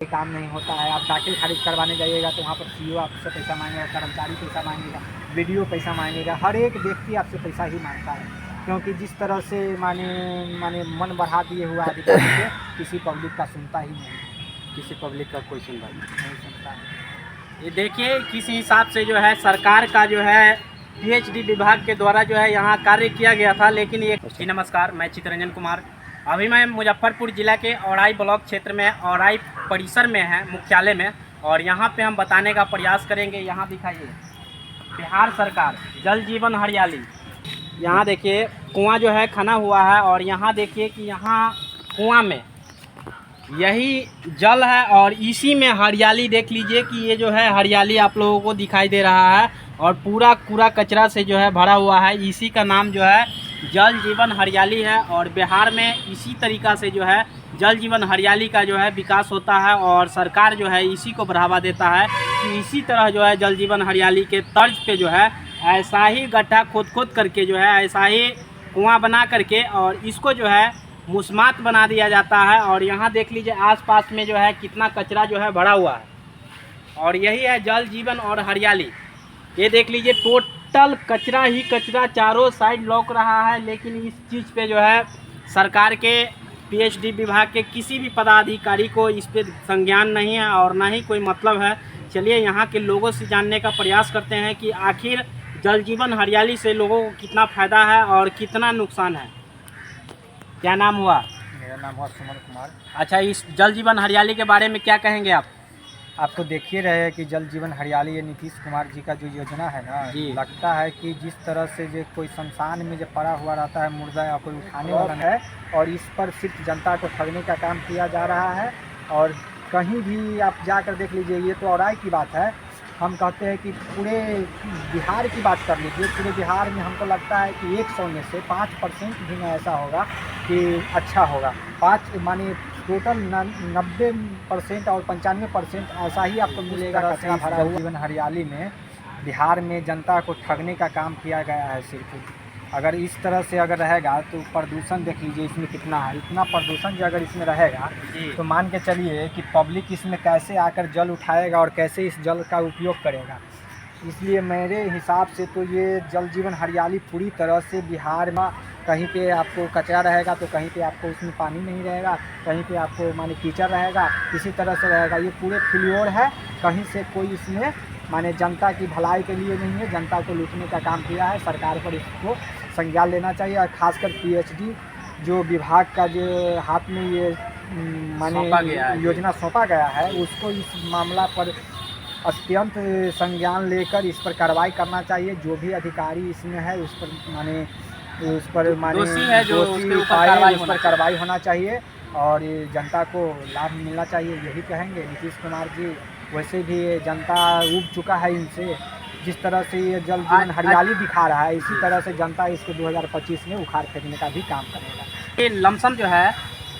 काम नहीं होता है। आप दाखिल खारिज करवाने जाइएगा तो वहाँ पर सीईओ आपसे पैसा मांगेगा, कर्मचारी पैसा मांगेगा, वीडियो पैसा मांगेगा, हर एक व्यक्ति आपसे पैसा ही मांगता है। क्योंकि जिस तरह से माने माने मन बढ़ा दिए हुआ अधिकारी के किसी पब्लिक का सुनता ही नहीं, किसी पब्लिक का कोई सुनवाई नहीं सुनता है। ये देखिए किस हिसाब से जो है सरकार का जो है पीएचडी विभाग के द्वारा जो है यहाँ कार्य किया गया था, लेकिन ये जी नमस्कार, मैं चित्तरंजन कुमार। अभी मैं मुजफ्फरपुर जिला के औराई ब्लॉक क्षेत्र में औराई परिसर में है, मुख्यालय में, और यहाँ पे हम बताने का प्रयास करेंगे। यहाँ दिखाइए बिहार सरकार जल जीवन हरियाली। यहाँ देखिए कुआं जो है खना हुआ है, और यहाँ देखिए कि यहाँ कुआं में यही जल है और इसी में हरियाली देख लीजिए कि ये जो है हरियाली आप लोगों को दिखाई दे रहा है, और पूरा कूड़ा कचरा से जो है भरा हुआ है। इसी का नाम जो है जल जीवन हरियाली है, और बिहार में इसी तरीक़ा से जो है जल जीवन हरियाली का जो है विकास होता है, और सरकार जो है इसी को बढ़ावा देता है कि इसी तरह जो है जल जीवन हरियाली के तर्ज पे जो है ऐसा ही गड्ढा खोद करके जो है ऐसा ही कुआं बना करके और इसको जो है मुस्मात बना दिया जाता है। और यहाँ देख लीजिए आसपास में जो है कितना कचरा जो है भरा हुआ है, और यही है जल जीवन और हरियाली। ये देख लीजिए टोटल कचरा ही कचरा चारों साइड लौक रहा है, लेकिन इस चीज़ पे जो है सरकार के पीएचडी विभाग के किसी भी पदाधिकारी को इस पे संज्ञान नहीं है और ना ही कोई मतलब है। चलिए यहाँ के लोगों से जानने का प्रयास करते हैं कि आखिर जल जीवन हरियाली से लोगों को कितना फ़ायदा है और कितना नुकसान है। क्या नाम हुआ? मेरा नाम हुआ सुमन कुमार। अच्छा, इस जल जीवन हरियाली के बारे में क्या कहेंगे आप? आप तो देख ही रहे हैं कि जल जीवन हरियाली ये नीतीश कुमार जी का जो योजना है ना, लगता है कि जिस तरह से जो कोई शमशान में जो पड़ा हुआ रहता है मुर्दा या कोई उठाने वाला है, और इस पर सिर्फ जनता को ठगने का काम किया जा रहा है। और कहीं भी आप जाकर देख लीजिए, ये तो औराई की बात है, हम कहते हैं कि पूरे बिहार की बात कर लीजिए, पूरे बिहार में हमको लगता है कि 100 में से 5% भी ना ऐसा होगा कि अच्छा होगा। 5 माने टोटल 90% और 95% ऐसा ही आपको मिलेगा कचरा भरा हुआ। जीवन हरियाली में बिहार में जनता को ठगने का काम किया गया है सिर्फ। अगर इस तरह से अगर रहेगा तो प्रदूषण देख लीजिए इसमें कितना है। इतना प्रदूषण जो अगर इसमें रहेगा तो मान के चलिए कि पब्लिक इसमें कैसे आकर जल उठाएगा और कैसे इस जल का उपयोग करेगा। इसलिए मेरे हिसाब से तो ये जल जीवन हरियाली पूरी तरह से बिहार में कहीं पे आपको कचरा रहेगा तो कहीं पे आपको उसमें पानी नहीं रहेगा, कहीं पे आपको माने कीचड़ रहेगा, इसी तरह से रहेगा। ये पूरे फ्लोर है, कहीं से कोई इसमें माने जनता की भलाई के लिए नहीं है, जनता को लूटने का काम किया है। सरकार पर इसको संज्ञान लेना चाहिए, और ख़ासकर पीएचडी जो विभाग का जो हाथ में ये माने योजना सौंपा गया है, उसको इस मामला पर अत्यंत संज्ञान लेकर इस पर कार्रवाई करना चाहिए। जो भी अधिकारी इसमें है उस पर माने दोषी है जो उस पर कार्रवाई होना चाहिए, और ये जनता को लाभ मिलना चाहिए, यही कहेंगे। नीतीश कुमार जी वैसे भी जनता उब चुका है इनसे। जिस तरह से ये जल जीवन हरियाली दिखा रहा है, इसी तरह से जनता इसको 2025 में उखाड़ फेंकने का भी काम करेगा। ये लमसम जो है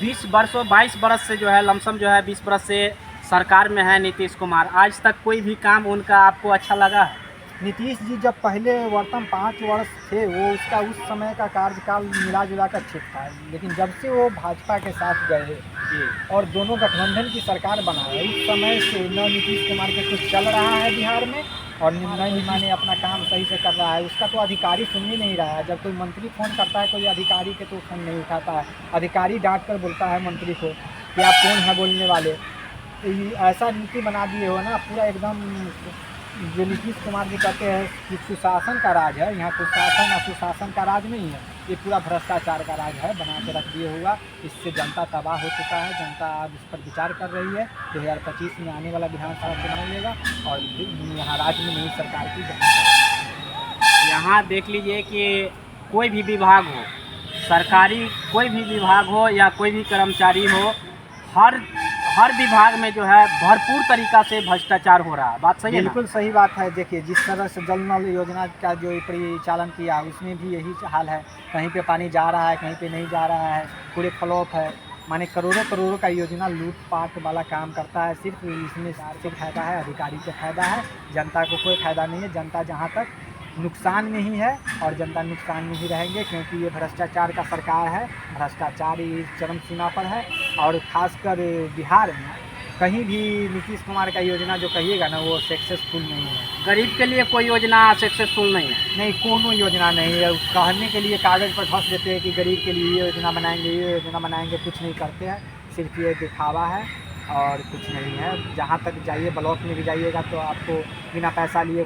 22 बरस से जो है लमसम जो है 20 बरस से सरकार में है नीतीश कुमार। आज तक कोई भी काम उनका आपको अच्छा लगा है? नीतीश जी जब पहले वर्तमान 5 वर्ष थे, वो उसका उस समय का कार्यकाल मिला जुला कर ठीक था, लेकिन जब से वो भाजपा के साथ गए और दोनों गठबंधन की सरकार बनाए, उस समय से न नीतीश कुमार के कुछ चल रहा है बिहार में, और न ही माने अपना काम सही से कर रहा है। उसका तो अधिकारी सुन ही नहीं रहा है। जब कोई मंत्री फ़ोन करता है कोई अधिकारी के तो फ़ोन नहीं उठाता है। अधिकारी डांट कर बोलता है मंत्री को कि आप कौन है बोलने वाले। ऐसा नीति बना दिए हो ना पूरा एकदम। जो नीतीश कुमार जी कहते हैं कि सुशासन का राज है, यहाँ कुशासन और सुशासन का राज नहीं है, ये पूरा भ्रष्टाचार का राज है, बना के रख दिए हुआ। इससे जनता तबाह हो चुका है। जनता आज इस पर विचार कर रही है। 2025 में आने वाला विधानसभा चुनाव लेगा और यहाँ राज्य में नई सरकार की गठन। यहाँ देख लीजिए कि कोई भी विभाग हो, सरकारी कोई भी विभाग हो या कोई भी कर्मचारी हो, हर विभाग में जो है भरपूर तरीक़ा से भ्रष्टाचार हो रहा है। बात सही है? बिल्कुल सही बात है। देखिए जिस तरह से जल नल योजना का जो परिचालन किया उसमें भी यही हाल है। कहीं पे पानी जा रहा है, कहीं पे नहीं जा रहा है, पूरे फ्लॉप है। माने करोड़ों का योजना लूटपाट वाला काम करता है। सिर्फ इसमें सिर्फ फायदा है, अधिकारी को फायदा है, जनता को कोई फायदा नहीं है। जनता जहाँ तक नुकसान में ही है और जनता नुकसान में ही रहेंगे, क्योंकि ये भ्रष्टाचार का सरकार है। भ्रष्टाचार चरम सीमा पर है, और ख़ासकर बिहार में कहीं भी नीतीश कुमार का योजना जो कहिएगा ना वो सक्सेसफुल नहीं है। गरीब के लिए कोई योजना सक्सेसफुल नहीं है। नहीं, कोनो योजना नहीं है। कहने के लिए कागज़ पर घस देते हैं कि गरीब के लिए ये योजना बनाएंगे, ये योजना बनाएंगे, कुछ नहीं करते हैं। सिर्फ ये दिखावा है और कुछ नहीं है। जहाँ तक जाइए, ब्लॉक में भी जाइएगा तो आपको बिना पैसा लिए